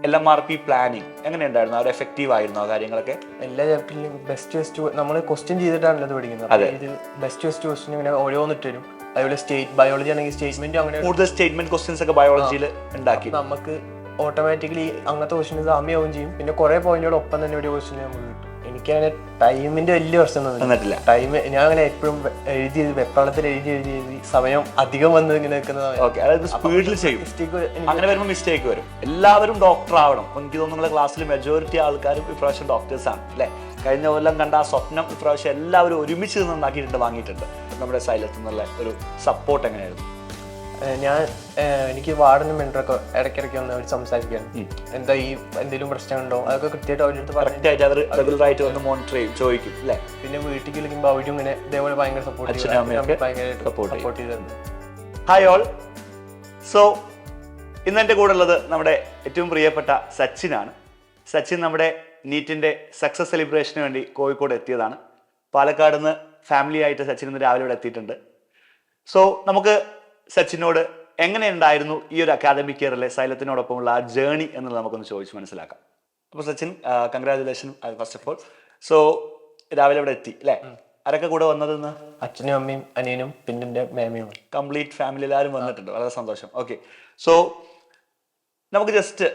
LMRP planning എങ്ങനെയുണ്ടായിരുന്നു? അവർ effective ആയിരുന്നു ആ കാര്യങ്ങളൊക്കെ? എല്ലാ ചാപ്റ്ററിലും ബെസ്റ്റ് നമ്മൾ ക്വസ്റ്റ്യൻ ചെയ്തിട്ടാണല്ലോ ഇത് പഠിക്കുന്നത്. അതെ. ഇത് ബെസ്റ്റ് ക്വസ്റ്റ്യൻ ഇങ്ങനെ ഓരോന്നിട്ട് വരും. അതുപോലെ ബയോളജി ആണെങ്കിൽ സ്റ്റേറ്റ്മെന്റ് അങ്ങനെ കൂടുതൽ സ്റ്റേറ്റ്മെന്റ് ക്വസ്റ്റ്യൻസ് ഒക്കെ ബയോളജിയിൽ ഉണ്ടാക്കി നമുക്ക് ഓട്ടോമാറ്റിക്കലി അങ്ങനത്തെ ക്വസ്റ്റ്യൻ സാമ്യമാവും ചെയ്യും. പിന്നെ കുറെ പോയിന്റുകൾ ഒപ്പം തന്നെ ഒരു ക്വസ്റ്റ്യൻ നമുക്ക് കിട്ടും. എനിക്കങ്ങനെ ടൈമിന്റെ വലിയ പ്രശ്നം വന്നിട്ടില്ല. ടൈം ഞാൻ അങ്ങനെ എപ്പോഴും എഴുതി വെപ്രാളത്തിൽ എഴുതി സമയം അധികം വന്ന് ഇങ്ങനെ നിൽക്കുന്നത്. അതായത് സ്പീഡിൽ ചെയ്യും. അങ്ങനെ വരുമ്പോൾ മിസ്റ്റേക്ക് വരും. എല്ലാവരും ഡോക്ടർ ആവണം. എനിക്ക് തോന്നുന്നു ക്ലാസ്സിൽ മെജോറിറ്റി ആൾക്കാരും ഇപ്രാവശ്യം ഡോക്ടേഴ്സ് ആണ് അല്ലെ? കഴിഞ്ഞ കൊല്ലം കണ്ട ആ സ്വപ്നം ഇപ്രാവശ്യം എല്ലാവരും ഒരുമിച്ച് നിന്നുണ്ടാക്കിയിട്ടുണ്ട്, വാങ്ങിയിട്ടുണ്ട്. നമ്മുടെ സൈലത്ത് നിന്നുള്ള ഒരു സപ്പോർട്ട് എങ്ങനെയായിരുന്നു? എനിക്ക് വാർഡനും മെൻറ്ററൊക്കെ ഇടയ്ക്കിടയ്ക്ക് വന്ന് അവർ സംസാരിക്കാണ്. എന്താ ഈ എന്തെങ്കിലും പ്രശ്നമുണ്ടോ അതൊക്കെ കൃത്യമായിട്ട് അവർ റെഗുലറായിട്ട് വന്ന് മോണിറ്റർ ചെയ്യും, ചോദിക്കും അല്ലേ? പിന്നെ വീട്ടിൽ വിളിക്കുമ്പോൾ അവരും ഇങ്ങനെ ഇതേപോലെ ഭയങ്കര സപ്പോർട്ട് ചെയ്തിട്ടുണ്ട്. Hi all. സോ ഇന്ന് എൻ്റെ കൂടെ ഉള്ളത് നമ്മുടെ ഏറ്റവും പ്രിയപ്പെട്ട സച്ചിനാണ്. സച്ചിൻ നമ്മുടെ നീറ്റിൻ്റെ സക്സസ് സെലിബ്രേഷന് വേണ്ടി കോഴിക്കോട് എത്തിയതാണ്. പാലക്കാട് നിന്ന് ഫാമിലി ആയിട്ട് സച്ചിൻ ഇന്ന് രാവിലെ ഇവിടെ എത്തിയിട്ടുണ്ട്. സോ നമുക്ക് സച്ചിനോട് എങ്ങനെയുണ്ടായിരുന്നു ഈ ഒരു അക്കാദമിക് ഇയറിലെ സൈലത്തിനോടൊപ്പമുള്ള ആ ജേണി എന്നുള്ളത് നമുക്കൊന്ന് ചോദിച്ച് മനസ്സിലാക്കാം. അപ്പോൾ Sachin, congratulation first of all. So രാവിലെ ഇവിടെ എത്തി അല്ലേ? ആരൊക്കെ കൂടെ വന്നതെന്ന്? അച്ഛനും അമ്മയും അനിയനും പിന്നെ എൻ്റെ മേമയും. കംപ്ലീറ്റ് ഫാമിലി എല്ലാവരും വന്നിട്ടുണ്ട്. വളരെ സന്തോഷം. ഓക്കെ, സോ നമുക്ക് ജസ്റ്റ്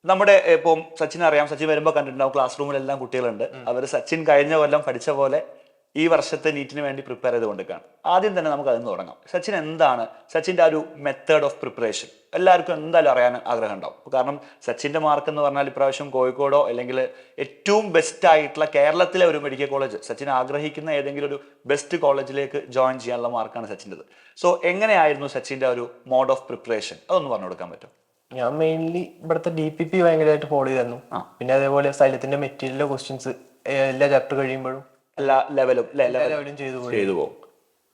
നമ്മുടെ ഇപ്പം സച്ചിൻ അറിയാം, സച്ചിൻ വരുമ്പോൾ കണ്ടിട്ടുണ്ടാവും ക്ലാസ് റൂമിലെല്ലാം കുട്ടികളുണ്ട്. അവർ സച്ചിൻ കഴിഞ്ഞ കൊല്ലം പഠിച്ച പോലെ ഈ വർഷത്തെ നീറ്റിന് വേണ്ടി പ്രിപ്പയർ ചെയ്തുകൊണ്ടിരിക്കുകയാണ്. ആദ്യം തന്നെ നമുക്ക് അതിന് തുടങ്ങാം. സച്ചിൻ എന്താണ് സച്ചിൻ്റെ ആ ഒരു മെത്തേഡ് ഓഫ് പ്രിപ്പറേഷൻ? എല്ലാവർക്കും എന്തായാലും അറിയാൻ ആഗ്രഹം ഉണ്ടാവും. കാരണം സച്ചിൻ്റെ മാർക്ക് എന്ന് പറഞ്ഞാൽ ഇപ്രാവശ്യം കോഴിക്കോടോ അല്ലെങ്കിൽ ഏറ്റവും ബെസ്റ്റ് ആയിട്ടുള്ള കേരളത്തിലെ ഒരു മെഡിക്കൽ കോളേജ്, സച്ചിൻ ആഗ്രഹിക്കുന്ന ഏതെങ്കിലും ഒരു ബെസ്റ്റ് കോളേജിലേക്ക് ജോയിൻ ചെയ്യാനുള്ള മാർക്കാണ് സച്ചിൻ്റെത്. സോ എങ്ങനെയായിരുന്നു സച്ചിൻ്റെ ഒരു മോഡ് ഓഫ് പ്രിപ്പറേഷൻ? അതൊന്ന് പറഞ്ഞു കൊടുക്കാൻ പറ്റും? ഞാൻ മെയിൻലി ഇവിടുത്തെ DPP ഭയങ്കരമായിട്ട് ഫോളോ ചെയ്തിരുന്നു. പിന്നെ അതേപോലെ സൈലത്തിന്റെ മെറ്റീരിയൽ ക്വസ്റ്റ്യൻസ് എല്ലാ ചാപ്റ്റർ കഴിയുമ്പോഴും എല്ലാ ലെവലും ചെയ്തു പോകും.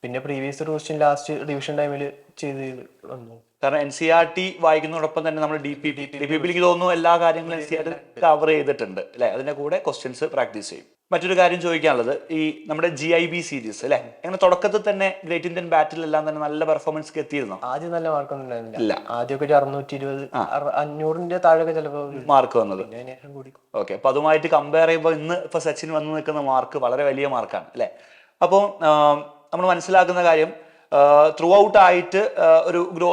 പിന്നെ പ്രീവിയസ് ക്വസ്റ്റ്യൻ ലാസ്റ്റ് റിവിഷൻ ടൈമിൽ ചെയ്ത് വന്നു. കാരണം NCERT വായിക്കുന്നതോടൊപ്പം തന്നെ നമ്മൾ DPP എനിക്ക് തോന്നുന്നു എല്ലാ കാര്യങ്ങളും NCERT കവർ ചെയ്തിട്ടുണ്ട് അല്ലെ? അതിന്റെ കൂടെ ക്വസ്റ്റ്യൻസ് പ്രാക്ടീസ് ചെയ്യും. മറ്റൊരു കാര്യം ചോദിക്കാനുള്ളത്, ഈ നമ്മുടെ GIB സീരീസ് അല്ലെ, അങ്ങനെ തുടക്കത്തിൽ തന്നെ ഗ്രേറ്റ് ഇന്ത്യൻ ബാറ്റിലെല്ലാം തന്നെ നല്ല പെർഫോമൻസ് എത്തിയിരുന്നു. ആദ്യം നല്ല മാർക്കൊന്നും ഉണ്ടായിരുന്നില്ല. ആദ്യമൊക്കെ 620 500ന്റെ താഴെ ചിലപ്പോൾ മാർക്ക് വന്നത്. ഓക്കെ, അപ്പൊ അതുമായിട്ട് കമ്പയർ ചെയ്യുമ്പോൾ ഇപ്പൊ സച്ചിൻ വന്ന് നിൽക്കുന്ന മാർക്ക് വളരെ വലിയ മാർക്കാണ് അല്ലെ? അപ്പോൾ നമ്മൾ മനസ്സിലാക്കുന്ന കാര്യം ത്രൂ ഔട്ട് ആയിട്ട് ഒരു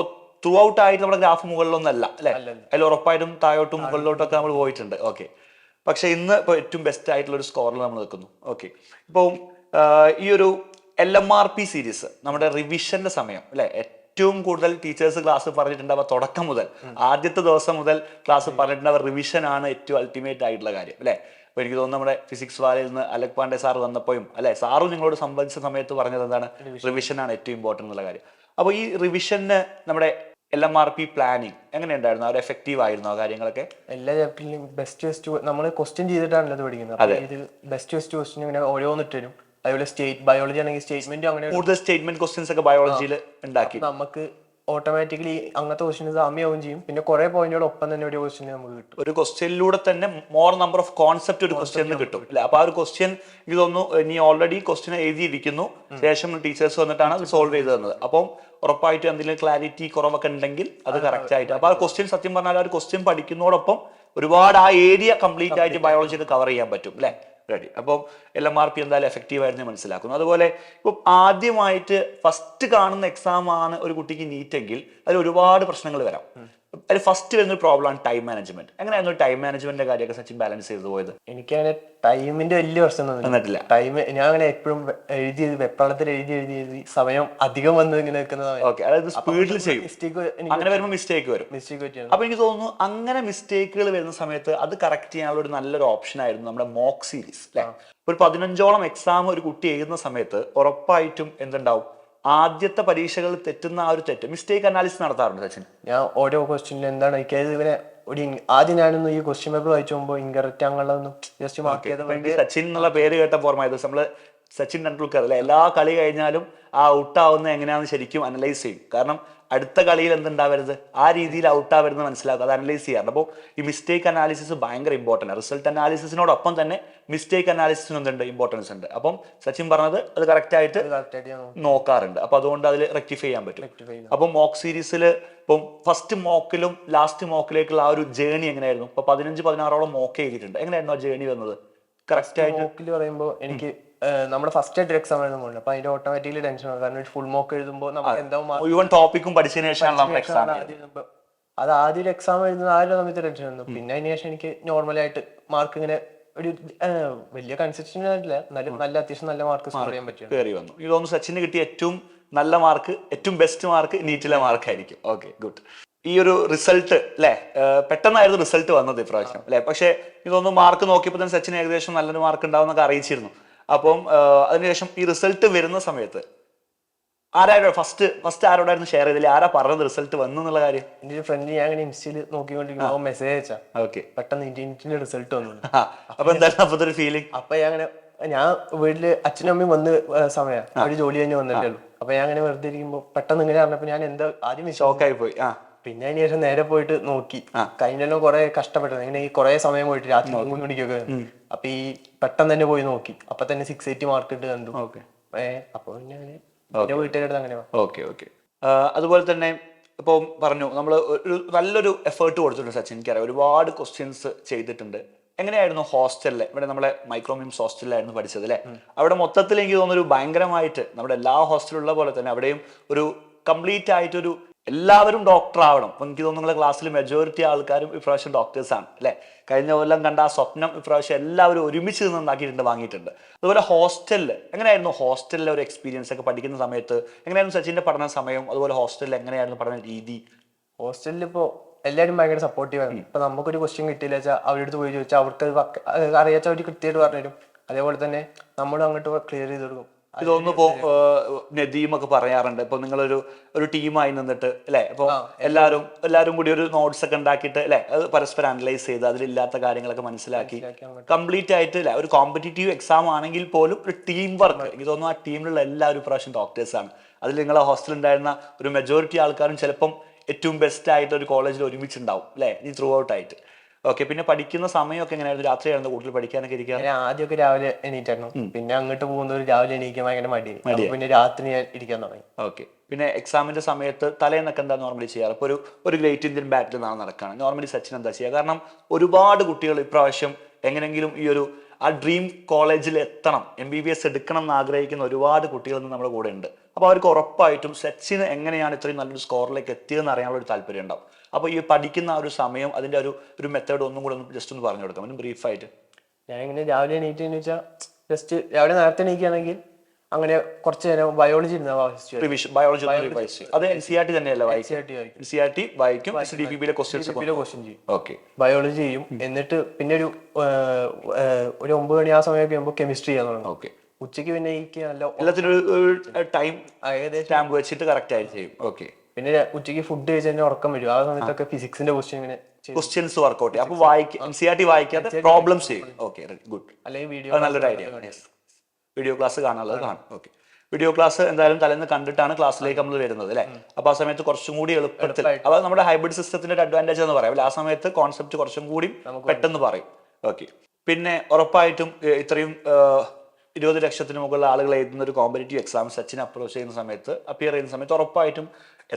നമ്മുടെ ഗ്രാഫ് മുകളിലൊന്നല്ല അല്ലെ? അതിൽ ഉറപ്പായിട്ടും താഴോട്ടും മുകളിലോട്ടൊക്കെ നമ്മൾ പോയിട്ടുണ്ട്. ഓക്കെ, പക്ഷെ ഇന്ന് ഇപ്പോൾ ഏറ്റവും ബെസ്റ്റ് ആയിട്ടുള്ള ഒരു സ്കോറിൽ നമ്മൾ നിൽക്കുന്നു. ഓക്കെ, ഇപ്പോൾ ഈ ഒരു LMRP സീരീസ് നമ്മുടെ റിവിഷന്റെ സമയം അല്ലെ, ഏറ്റവും കൂടുതൽ ടീച്ചേഴ്സ് ക്ലാസ് പറഞ്ഞിട്ടുണ്ടാവുക തുടക്കം മുതൽ ആദ്യത്തെ ദിവസം മുതൽ ക്ലാസ് പറഞ്ഞിട്ടുണ്ടാവുക റിവിഷൻ ആണ് ഏറ്റവും അൾട്ടിമേറ്റ് ആയിട്ടുള്ള കാര്യം അല്ലെ? അപ്പോൾ എനിക്ക് തോന്നുന്നു നമ്മുടെ ഫിസിക്സ് വാലയിൽ നിന്ന് അലക് പാണ്ഡെ സാർ വന്നപ്പോഴും അല്ലെ, സാറും നിങ്ങളോട് സംബന്ധിച്ച സമയത്ത് പറഞ്ഞത് എന്താണ്? റിവിഷൻ ആണ് ഏറ്റവും ഇമ്പോർട്ടൻ്റ് എന്നുള്ള കാര്യം. അപ്പോൾ ഈ റിവിഷന് നമ്മുടെ LMRP പ്ലാനിങ് എങ്ങനെയുണ്ടായിരുന്നു? അവർ എഫക്റ്റീവ് ആയിരുന്നു ആ കാര്യങ്ങളൊക്കെ? എല്ലാ ചാപ്റ്ററിലും ബെസ്റ്റ് നമ്മൾ ക്വസ്റ്റ്യൻ ചെയ്തിട്ടാണല്ലോ ഇത് പഠിക്കുന്നത്. ഇത് ബെസ്റ്റ് ക്വസ്റ്റ്യൻ ഇങ്ങനെ ഓരോന്നിട്ട് വരും. അതുപോലെ ബയോളജി ആണെങ്കിൽ സ്റ്റേറ്റ്മെന്റ് അങ്ങനെ കൂടുതൽ സ്റ്റേറ്റ്മെന്റ് ക്വസ്റ്റ്യൻസ് ഒക്കെ ബയോളജിയിൽ ഉണ്ടാക്കി നമുക്ക് ഓട്ടോമാറ്റിക്കലി അങ്ങനത്തെ ക്വസ്റ്റ്യൻ സാമ്യമാവും ചെയ്യും. പിന്നെ കുറെ പോയിന്റുകൾ ഒപ്പം തന്നെ ഒരു ക്വസ്റ്റ്യൻ നമുക്ക് കിട്ടും. ഒരു ക്വസ്റ്റ്യനിലൂടെ തന്നെ മോർ നമ്പർ ഓഫ് കോൺസെപ്റ്റ് ഒരു ക്വസ്റ്റ്യനിൽ കിട്ടും അല്ലെ? അപ്പൊ ആ ഒരു ക്വസ്റ്റ്യൻ എനിക്ക് തോന്നുന്നു നീ ഓൾറെഡി ക്വസ്റ്റ്യൻ എഴുതിയിരിക്കുന്നു, ശേഷം ടീച്ചേഴ്സ് വന്നിട്ടാണ് അത് സോൾവ് ചെയ്ത് തന്നത്. അപ്പം ഉറപ്പായിട്ടും എന്തെങ്കിലും ക്ലാരിറ്റി കുറവൊക്കെ ഉണ്ടെങ്കിൽ അത് കറക്റ്റ് ആയിട്ട് അപ്പൊ ആ ക്വസ്റ്റ്യൻ സത്യം പറഞ്ഞാൽ ആ ഒരു ക്വസ്റ്റ്യൻ പഠിക്കുന്നതോടൊപ്പം ഒരുപാട് ആ ഏരിയ കംപ്ലീറ്റ് ആയിട്ട് ബയോളജിയിൽ കവർ ചെയ്യാൻ പറ്റും അല്ലെ? റെഡി. അപ്പം LMRP എന്തായാലും എഫക്റ്റീവ് ആയിരുന്നു മനസ്സിലാക്കുന്നു. അതുപോലെ ഇപ്പം ആദ്യമായിട്ട് ഫസ്റ്റ് കാണുന്ന എക്സാം ആണ് ഒരു കുട്ടിക്ക് നീറ്റെങ്കിൽ അതിൽ ഒരുപാട് പ്രശ്നങ്ങൾ വരാം. അതിൽ ഫസ്റ്റ് വരുന്ന പ്രോബ്ലം ആണ് ടൈം മാനേജ്മെന്റ്. എങ്ങനെയായിരുന്നു ടൈം മാനേജ്മെന്റിന്റെ കാര്യമൊക്കെ സച്ചിൻ ബാലൻസ് ചെയ്തു പോയത്? എനിക്കങ്ങനെ ടൈമിന്റെ വലിയ പ്രശ്നം വന്നിട്ടില്ല. ടൈം ഞാൻ അങ്ങനെ എപ്പോഴും വെപ്രാളത്തിൽ എഴുതി സമയം അധികം വന്ന് ഇങ്ങനെ നിൽക്കുന്നത്. ഓക്കെ, അതായത് സ്പീഡിൽ ചെയ്യും. അങ്ങനെ വരുമ്പോൾ മിസ്റ്റേക്ക് വരും. അപ്പൊ എനിക്ക് തോന്നുന്നു അങ്ങനെ മിസ്റ്റേക്കുകൾ വരുന്ന സമയത്ത് അത് കറക്റ്റ് ചെയ്യാനുള്ള ഒരു നല്ലൊരു ഓപ്ഷൻ ആയിരുന്നു നമ്മുടെ മോക്ക് സീരീസ് അല്ലെ? ഒരു 15ഓളം എക്സാം ഒരു കുട്ടി എഴുതുന്ന സമയത്ത് ഉറപ്പായിട്ടും എന്തുണ്ടാവും? ആദ്യത്തെ പരീക്ഷകൾ തെറ്റുന്ന ആ ഒരു മിസ്റ്റേക്ക് അനാലിസിസ് നടത്താറുണ്ട് സച്ചിൻ. ഞാൻ ഓരോ ക്വസ്റ്റ്യനിലും എന്താണ് ഇവനെ ആദ്യം ഞാനൊന്നും ഈ ക്വസ്റ്റ്യൻ പേപ്പർ വായിച്ചു പോകുമ്പോൾ ഇൻകറക്റ്റ് അങ്ങനെയൊന്നും ജസ്റ്റ് മാർക്ക് ചെയ്ത സച്ചിൻ എന്നുള്ള പേര് കേട്ട ഓർമ്മ നമ്മള് സച്ചിൻ ടെണ്ടുൽക്കർ അല്ലെ, എല്ലാ കളി കഴിഞ്ഞാലും ആ ഔട്ടാവുന്ന എങ്ങനെയാണെന്ന് ശരിക്കും അനലൈസ് ചെയ്യും. കാരണം അടുത്ത കളിയിൽ എന്തുണ്ടാവരുത്, ആ രീതിയിൽ ഔട്ടാവരുത് മനസ്സിലാക്കുക, അത് അനലൈസ് ചെയ്യാറുണ്ട്. അപ്പോൾ ഈ മിസ്റ്റേക്ക് അനാലിസിസ് ഭയങ്കര ഇമ്പോർട്ടൻ്റ്. റിസൾട്ട് അനാലിസിസിനോടൊപ്പം തന്നെ മിസ്റ്റേക്ക് അനാലിസിസിന് എന്തുണ്ട്, ഇമ്പോർട്ടൻസ് ഉണ്ട്. അപ്പം സച്ചിൻ പറഞ്ഞത് അത് കറക്റ്റായിട്ട് നോക്കാറുണ്ട്. അപ്പൊ അതുകൊണ്ട് അതിൽ റെക്ടിഫൈ ചെയ്യാൻ പറ്റും. അപ്പം മോക്ക് സീരീസിൽ ഇപ്പം ഫസ്റ്റ് മോക്കിലും ലാസ്റ്റ് മോക്കിലേക്കുള്ള ആ ഒരു ജേണി എങ്ങനെയായിരുന്നു? ഇപ്പൊ 15-16 മോക്ക് ചെയ്തിട്ടുണ്ട്. എങ്ങനെയായിരുന്നു ആ ജേണി വന്നത്? കറക്റ്റ് ആയിട്ട് മോക്കിൽ പറയുമ്പോൾ എനിക്ക് നമ്മുടെ ഫസ്റ്റ് ആയിട്ട് എക്സാം എഴുതുമ്പോൾ അപ്പൊ അതിന്റെ ഓട്ടോമാറ്റിക്കലി ടെൻഷൻ ആണ്. കാരണം ഫുൾ മോക്ക് എഴുതുമ്പോൾ നമുക്ക് എന്താ മുഴുവൻ ടോപ്പിക്കും പഠിച്ചതിന് ശേഷമാണ് എക്സാം. അത് ആദ്യം ഒരു എക്സാം എഴുതുന്ന ആ ഒരു സമയത്ത് ടെൻഷൻ ആയിരുന്നു. പിന്നെ അതിന് ശേഷം എനിക്ക് നോർമലായിട്ട് മാർക്ക് ഇങ്ങനെ ഒരു വലിയ കൺസിസ്റ്റന്റ് ആയിട്ടില്ല, നല്ല അത്യാവശ്യം നല്ല മാർക്ക് സ്കോർ ചെയ്യാൻ പറ്റും, കയറി വന്നു. എനിക്ക് തോന്നുന്നു സച്ചിന് കിട്ടിയ ഏറ്റവും നല്ല മാർക്ക്, ഏറ്റവും ബെസ്റ്റ് മാർക്ക് നീറ്റിലെ മാർക്കായിരിക്കും. Okay, good. ഈ ഒരു റിസൾട്ട് അല്ലെ, പെട്ടെന്നായിരുന്നു റിസൾട്ട് വന്നത് ഇപ്രാവശ്യം അല്ലെ. പക്ഷെ എനിക്ക് തോന്നുന്നു മാർക്ക് നോക്കിയപ്പോൾ തന്നെ സച്ചിന് ഏകദേശം നല്ലൊരു മാർക്ക് ഉണ്ടാവുന്നൊക്കെ അറിയിച്ചിരുന്നു. അപ്പം അതിനുശേഷം ഈ റിസൾട്ട് വരുന്ന സമയത്ത് ആരായിരുന്നു ഫസ്റ്റ് ആരോടായിരുന്നു ഷെയർ ചെയ്തില്ല, ആരാ പറഞ്ഞത് റിസൾട്ട് വന്നു എന്നുള്ള കാര്യം? എന്റെ ഒരു ഫ്രണ്ട് ഞാൻ അങ്ങനെ ഇൻസ്റ്റയിൽ നോക്കിക്കൊണ്ടിരിക്കുമ്പോൾ മെസ്സേജ് അയച്ചാ ഓക്കെ, പെട്ടെന്ന് ഇന്ത്യൻ്റെ റിസൾട്ട് വന്നു. അപ്പൊ എന്തായാലും അപ്പത്തെ ഒരു ഫീലിംഗ്? അപ്പൊ ഞാൻ വീട്ടില് അച്ഛനും അമ്മയും വന്ന് സമയം അവര് ജോലി കഴിഞ്ഞ് വന്നിട്ടേ ഉള്ളൂ. അപ്പൊ ഞാൻ അങ്ങനെ വെറുതെ ഇരിക്കുമ്പോ പെട്ടെന്ന് ഇങ്ങനെ പറഞ്ഞപ്പോ ഞാൻ എന്താ ആദ്യം ഷോക്കായി പോയി. പിന്നെ അതിന് ശേഷം നേരെ പോയിട്ട് നോക്കി. കഴിഞ്ഞല്ലോ കുറെ കഷ്ടപ്പെട്ടത്, ഇങ്ങനെ ഈ കുറെ സമയം പോയിട്ട് രാത്രി 3 മണിക്കൊക്കെ. അപ്പൊ ഈ പെട്ടെന്ന് തന്നെ പോയി നോക്കി, അപ്പൊ തന്നെ 680 മാർക്ക് ഇട്ട് കണ്ടു. അപ്പൊ പിന്നെ വീട്ടുകാരുടെ അങ്ങനെ. Okay okay. അതുപോലെ തന്നെ ഇപ്പോൾ പറഞ്ഞു നമ്മൾ ഒരു നല്ലൊരു എഫേർട്ട് കൊടുത്തിട്ടുണ്ട് സച്ചിൻ. എനിക്കറിയാം ഒരുപാട് ക്വസ്റ്റ്യൻസ് ചെയ്തിട്ടുണ്ട്. എങ്ങനെയായിരുന്നു ഹോസ്റ്റലിലെ, ഇവിടെ നമ്മളെ മൈക്രോമിംസ് ഹോസ്റ്റലിലായിരുന്നു പഠിച്ചത് അല്ലേ? അവിടെ മൊത്തത്തിൽ എനിക്ക് തോന്നുന്നു ഒരു ഭയങ്കരമായിട്ട് നമ്മുടെ എല്ലാ ഹോസ്റ്റലുള്ള പോലെ തന്നെ അവിടെയും ഒരു കംപ്ലീറ്റ് ആയിട്ടൊരു എല്ലാവരും ഡോക്ടർ ആവണം. അപ്പം എനിക്ക് തോന്നുന്നു നിങ്ങളുടെ ക്ലാസ്സിൽ മെജോറിറ്റി ആൾക്കാരും ഇപ്രാവശ്യം ഡോക്ടേഴ്സാണ് അല്ലേ? കഴിഞ്ഞ കൊല്ലം കണ്ട ആ സ്വപ്നം ഇപ്രാവശ്യം എല്ലാവരും ഒരുമിച്ച് നിന്നുണ്ടാക്കിയിട്ടുണ്ട്, വാങ്ങിയിട്ടുണ്ട്. അതുപോലെ ഹോസ്റ്റലിൽ എങ്ങനെയായിരുന്നു? ഹോസ്റ്റലിലെ ഒരു എക്സ്പീരിയൻസ് ഒക്കെ പഠിക്കുന്ന സമയത്ത് എങ്ങനെയായിരുന്നു സച്ചിന്റെ പഠന സമയം? അതുപോലെ ഹോസ്റ്റലിൽ എങ്ങനെയായിരുന്നു പഠന രീതി? ഹോസ്റ്റലിൽ ഇപ്പോൾ എല്ലാവരും ഭയങ്കര സപ്പോർട്ടീവാണ്. ഇപ്പൊ നമുക്കൊരു ക്വസ്റ്റ്യൻ കിട്ടിയില്ല വെച്ചാൽ അവരുടെ അടുത്ത് പോയി ചോദിച്ചാൽ അവർക്ക് അറിയാച്ച അവർ കൃത്യമായിട്ട് പറഞ്ഞുതരും. അതേപോലെ തന്നെ നമ്മളും അങ്ങോട്ട് ക്ലിയർ ചെയ്ത് കൊടുക്കും. ഇതൊന്നും ഇപ്പോ നദീമൊക്കെ പറയാറുണ്ട്, ഇപ്പൊ നിങ്ങളൊരു ടീമായി നിന്നിട്ട് അല്ലെ, ഇപ്പൊ എല്ലാവരും കൂടി ഒരു നോട്ട്സ് ഒക്കെ ഉണ്ടാക്കിയിട്ട് അല്ലെ, അത് പരസ്പരം അനലൈസ് ചെയ്ത് അതിലില്ലാത്ത കാര്യങ്ങളൊക്കെ മനസ്സിലാക്കി കംപ്ലീറ്റ് ആയിട്ട് അല്ലെ, ഒരു കോമ്പറ്റീറ്റീവ് എക്സാം ആണെങ്കിൽ പോലും ഒരു ടീം വർക്ക്. എനിക്ക് തോന്നുന്നു ആ ടീമിലുള്ള എല്ലാവരും പ്രാവശ്യം ഡോക്ടേഴ്സാണ്. അതിൽ നിങ്ങളെ ഹോസ്റ്റലിൽ ഉണ്ടായിരുന്ന ഒരു മെജോറിറ്റി ആൾക്കാരും ചിലപ്പം ഏറ്റവും ബെസ്റ്റ് ആയിട്ട് ഒരു കോളേജിൽ ഒരുമിച്ചുണ്ടാവും അല്ലെ, ഈ ത്രൂ ഔട്ട് ആയിട്ട്. ഓക്കെ, പിന്നെ പഠിക്കുന്ന സമയമൊക്കെ എങ്ങനെയായിരുന്നു? രാത്രിയായിരുന്നു കൂടുതൽ പഠിക്കാനൊക്കെ ഇരിക്കുക? ആദ്യമൊക്കെ രാവിലെ എണീറ്റായിരുന്നു, പിന്നെ അങ്ങോട്ട് പോകുന്നവർ രാവിലെ എണീക്കാൻ ഭയങ്കര മടിയായി, പിന്നെ രാത്രി ഞാൻ ഇരിക്കാൻ തുടങ്ങി. ഓക്കെ, പിന്നെ എക്സാമിന്റെ സമയത്ത് തലേന്നൊക്കെ എന്താ നോർമലി ചെയ്യാറ്? ഇപ്പോൾ ഒരു ഗ്രേറ്റ് ഇന്ത്യൻ ബാറ്റിൽ നാളെ നടക്കുകയാണ്, നോർമലി സച്ചിൻ എന്താ ചെയ്യുക? കാരണം ഒരുപാട് കുട്ടികൾ ഇപ്രാവശ്യം എങ്ങനെങ്കിലും ഈ ഒരു ആ ഡ്രീം കോളേജിൽ എത്തണം, MBBS എടുക്കണം എന്ന് ആഗ്രഹിക്കുന്ന ഒരുപാട് കുട്ടികൾ നമ്മുടെ കൂടെ ഉണ്ട്. അപ്പോൾ അവർക്ക് ഉറപ്പായിട്ടും സച്ചിന് എങ്ങനെയാണ് ഇത്രയും നല്ലൊരു സ്കോറിലേക്ക് എത്തിയതെന്ന് അറിയാനുള്ള ഒരു താല്പര്യം ഉണ്ടാവും. അപ്പോൾ ഈ പഠിക്കുന്ന ആ ഒരു സമയം, അതിന്റെ ഒരു മെത്തേഡ് ഒന്നും കൂടെ ജസ്റ്റ് ഒന്ന് പറഞ്ഞു കൊടുക്കാം, ഒരു ബ്രീഫായിട്ട്. ഞാൻ ഇങ്ങനെ രാവിലെ എണീറ്റെന്ന് വെച്ചാൽ ജസ്റ്റ് രാവിലെ നേരത്തെ എണീക്കുകയാണെങ്കിൽ അങ്ങനെ കുറച്ച് നേരം ബയോളജി ബയോളജി അത് NCERT തന്നെയല്ലേ NCERT വായിക്കും, SDPBയിലെ ക്വസ്റ്റ്യൻസ് ചെയ്യും. ഓക്കെ, ബയോളജി ചെയ്യും. എന്നിട്ട് പിന്നെ ഒരു 9 മണി ആ സമയമൊക്കെ ആകുമ്പോൾ കെമിസ്ട്രി ചെയ്യാൻ തുടങ്ങും. ഓക്കെ, ഉച്ചയ്ക്ക് പിന്നെ എല്ലാത്തിനും ടൈം സ്റ്റാമ്പ് വെച്ചിട്ട് കറക്റ്റ് ആയിട്ട് ചെയ്യും. ഓക്കെ, പിന്നെ ഉച്ചയ്ക്ക് ഫുഡ് കഴിച്ച് തന്നെ ഉറക്കം വരും. ആ സമയത്തൊക്കെ ഫിസിക്സിന്റെ ക്വസ്റ്റ്യൻസ് വർക്ക്ഔട്ട് ചെയ്യും. അപ്പൊ NCERT വായിക്കാതെ പ്രോബ്ലംസ് ചെയ്യും. Okay, good. അല്ലെങ്കിൽ നല്ലൊരു ഐഡിയ. വീഡിയോ ക്ലാസ് കാണാനുള്ളത് കാണും. ഓക്കെ, വീഡിയോ ക്ലാസ് എന്തായാലും തലേന്ന് കണ്ടിട്ടാണ് ക്ലാസ്സിലേക്ക് നമ്മൾ വരുന്നത് അല്ലെ? അപ്പൊ ആ സമയത്ത് കുറച്ചും കൂടി എളുപ്പത്തിൽ, അപ്പൊ നമ്മുടെ ഹൈബ്രിഡ് സിസ്റ്റത്തിന്റെ ഒരു അഡ്വാൻറ്റേജ് എന്ന് പറയാം. ആ സമയത്ത് കോൺസെപ്റ്റ് കുറച്ചും കൂടി പെട്ടെന്ന് പറയും. ഓക്കെ, പിന്നെ ഉറപ്പായിട്ടും ഇത്രയും 20 ലക്ഷത്തിന് മുകളിൽ ആളുകൾ എഴുതുന്ന ഒരു കോമ്പറ്റേറ്റീവ് എക്സാം സച്ചിൻ അപ്രോച്ച് ചെയ്യുന്ന സമയത്ത്, അപ്പിയർ ചെയ്യുന്ന സമയത്ത് ഉറപ്പായിട്ടും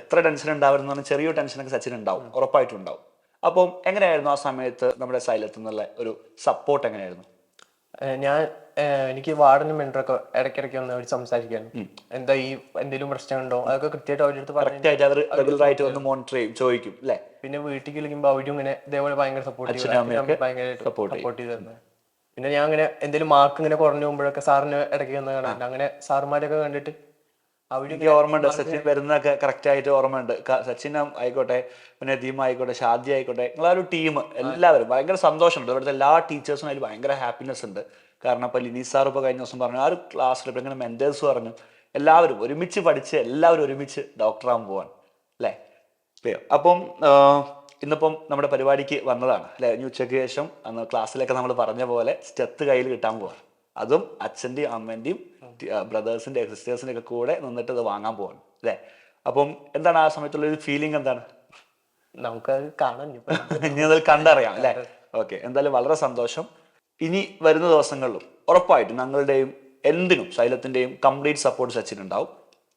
എത്ര ടെൻഷൻ ഉണ്ടാവുന്ന ചെറിയ ടെൻഷനൊക്കെ സച്ചിൻ ഉണ്ടാവും, ഉറപ്പായിട്ടും ഉണ്ടാവും. അപ്പം എങ്ങനെയായിരുന്നു ആ സമയത്ത് നമ്മുടെ സൈലത്ത് നിന്നുള്ള ഒരു സപ്പോർട്ട് എങ്ങനെയായിരുന്നു? എനിക്ക് വാർഡനും മെന്ററൊക്കെ ഇടയ്ക്കിടയ്ക്ക് ഒന്ന് അവർ സംസാരിക്കാനും എന്താ ഈ എന്തെങ്കിലും പ്രശ്നമുണ്ടോ അതൊക്കെ കൃത്യമായിട്ട് അവരുടെ അടുത്ത് മോണിറ്റർ ചെയ്യും, ചോദിക്കും അല്ലെ? പിന്നെ വീട്ടിൽ വിളിക്കുമ്പോൾ അവരും ഇങ്ങനെ ഇതേപോലെ ഭയങ്കര സപ്പോർട്ട് ചെയ്തു. പിന്നെ ഞാൻ അങ്ങനെ എന്തെങ്കിലും മാർക്ക് ഇങ്ങനെ കുറഞ്ഞു പോകുമ്പോഴൊക്കെ സാറിന് ഇടയ്ക്ക് വന്ന് കാണാറുണ്ട്. അങ്ങനെ സാറുമാരൊക്കെ കണ്ടിട്ട് എനിക്ക് ഓർമ്മയുണ്ട്, സച്ചിൻ വരുന്നതൊക്കെ കറക്റ്റ് ആയിട്ട് ഓർമ്മയുണ്ട്. സച്ചിൻ ആയിക്കോട്ടെ, പിന്നെ നദീം ആയിക്കോട്ടെ, ഷാദി ആയിക്കോട്ടെ, നിങ്ങളാ ഒരു ടീം എല്ലാവരും ഭയങ്കര സന്തോഷമുണ്ട്. ഇവിടുത്തെ എല്ലാ ടീച്ചേഴ്സും അതിൽ ഭയങ്കര ഹാപ്പിനെസ് ഉണ്ട്. കാരണം ഇപ്പൊ ലിനി സാർ ഇപ്പൊ കഴിഞ്ഞ ദിവസം പറഞ്ഞു, ആ ഒരു ക്ലാസ്സിൽ ഇപ്പൊ ഇങ്ങനെ മെന്റേഴ്സ് പറഞ്ഞു എല്ലാവരും ഒരുമിച്ച് പഠിച്ച് എല്ലാവരും ഒരുമിച്ച് ഡോക്ടറാകാൻ പോവാൻ അല്ലേ? അപ്പം ഇന്നിപ്പം നമ്മുടെ പരിപാടിക്ക് വന്നതാണ് അല്ലെ? ഉച്ചയ്ക്ക് ശേഷം അന്ന് ക്ലാസ്സിലൊക്കെ നമ്മൾ പറഞ്ഞ പോലെ സ്റ്റെത്ത് കയ്യിൽ കിട്ടാൻ പോവാണ്. അതും അച്ഛൻ്റെയും അമ്മേൻ്റെയും ബ്രദേഴ്സിൻ്റെ സിസ്റ്റേഴ്സിൻ്റെ ഒക്കെ കൂടെ നിന്നിട്ട് ഇത് വാങ്ങാൻ പോവാണ് അല്ലേ? അപ്പം എന്താണ് ആ സമയത്തുള്ള ഒരു ഫീലിംഗ് എന്താണ്? നമുക്കത് കാണാൻ ഇനി അത് കണ്ടറിയാം അല്ലേ? ഓക്കെ, എന്തായാലും വളരെ സന്തോഷം. ഇനി വരുന്ന ദിവസങ്ങളിലും ഉറപ്പായിട്ടും ഞങ്ങളുടെയും എന്തിനും ശൈലത്തിൻ്റെയും കംപ്ലീറ്റ് സപ്പോർട്ട് സച്ചിൻ ഉണ്ടാവും.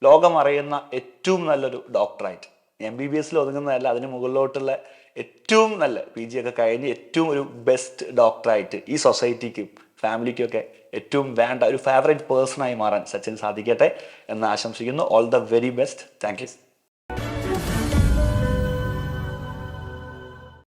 ലോകം അറിയുന്ന ഏറ്റവും നല്ലൊരു ഡോക്ടറായിട്ട്, MBBS ഒതുങ്ങുന്നതല്ല, അതിന് മുകളിലോട്ടുള്ള ഏറ്റവും നല്ല PG ഒക്കെ കഴിഞ്ഞ് ഏറ്റവും ഒരു ബെസ്റ്റ് ഡോക്ടറായിട്ട് ഈ സൊസൈറ്റിക്കും ഫാമിലിക്കും ഒക്കെ ഏറ്റവും വേണ്ട ഒരു ഫേവറേറ്റ് പേഴ്സണായി മാറാൻ സച്ചിൻ സാധിക്കട്ടെ എന്ന് ആശംസിക്കുന്നു. All the very best. Thank you.